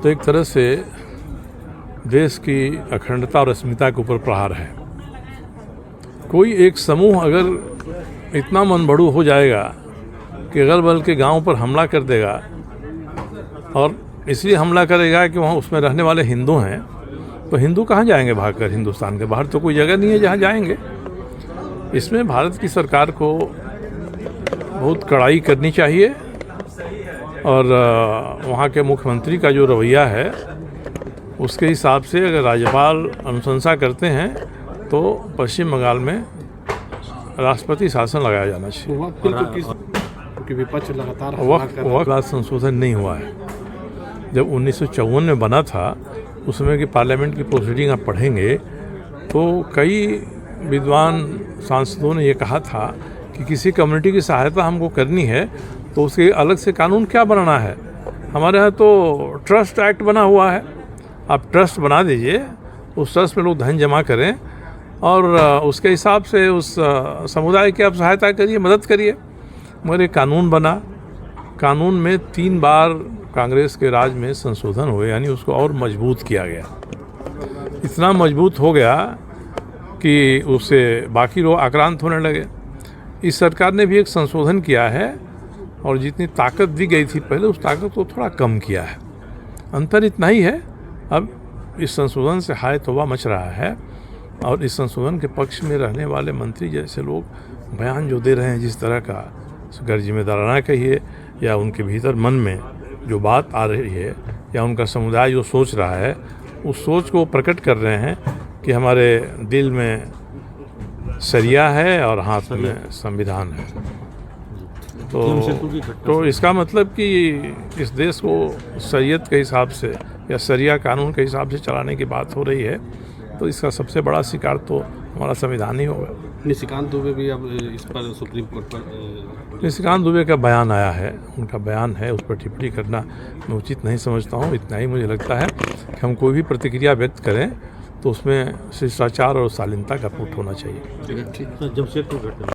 तो एक तरह से देश की अखंडता और अस्मिता के ऊपर प्रहार है। कोई एक समूह अगर इतना मनबड़ू हो जाएगा कि अगल बगल के गांव पर हमला कर देगा, और इसलिए हमला करेगा कि वहाँ उसमें रहने वाले हिंदू हैं, तो हिंदू कहाँ जाएंगे भागकर? हिंदुस्तान के बाहर तो कोई जगह नहीं है जहाँ जाएंगे। इसमें भारत की सरकार को बहुत कड़ाई करनी चाहिए, और वहाँ के मुख्यमंत्री का जो रवैया है उसके हिसाब से अगर राज्यपाल अनुशंसा करते हैं तो पश्चिम बंगाल में राष्ट्रपति शासन लगाया जाना चाहिए। क्योंकि विपक्ष लगातार वक्त संशोधन नहीं हुआ है। जब 1954 में बना था, उस समय की पार्लियामेंट की प्रोसीडिंग आप पढ़ेंगे तो कई विद्वान सांसदों ने ये कहा था कि किसी कम्युनिटी की सहायता हमको करनी है तो उसके अलग से कानून क्या बनाना है। हमारे यहाँ तो ट्रस्ट एक्ट बना हुआ है, आप ट्रस्ट बना दीजिए, उस ट्रस्ट में लोग धन जमा करें और उसके हिसाब से उस समुदाय की आप सहायता करिए, मदद करिए। मगर एक कानून बना, कानून में 3 बार कांग्रेस के राज में संशोधन हुए, यानी उसको और मजबूत किया गया। इतना मजबूत हो गया कि उससे बाकी लोग आक्रांत होने लगे। इस सरकार ने भी एक संशोधन किया है और जितनी ताकत दी गई थी पहले, उस ताकत को थोड़ा कम किया है। अंतर इतना ही है, अब इस संशोधन से हाय तौबा मच रहा है, और इस संशोधन के पक्ष में रहने वाले मंत्री जैसे लोग बयान जो दे रहे हैं, जिस तरह का गैर जिम्मेदाराना कहिए या उनके भीतर मन में जो बात आ रही है या उनका समुदाय जो सोच रहा है, उस सोच को प्रकट कर रहे हैं कि हमारे दिल में शरिया है और हाथ में संविधान है। तो इसका मतलब कि इस देश को शरीयत के हिसाब से या शरिया कानून के हिसाब से चलाने की बात हो रही है, तो इसका सबसे बड़ा शिकार तो हमारा संविधान ही होगा। निशिकांत दुबे भी अब इस पर सुप्रीम कोर्ट पर निशिकांत दुबे का बयान आया है, उनका बयान है, उस पर टिप्पणी करना मैं उचित नहीं समझता हूँ। इतना ही मुझे लगता है कि हम कोई भी प्रतिक्रिया व्यक्त करें तो उसमें शिष्टाचार और शालीनता का पुट होना चाहिए। जमशेदपुर घटना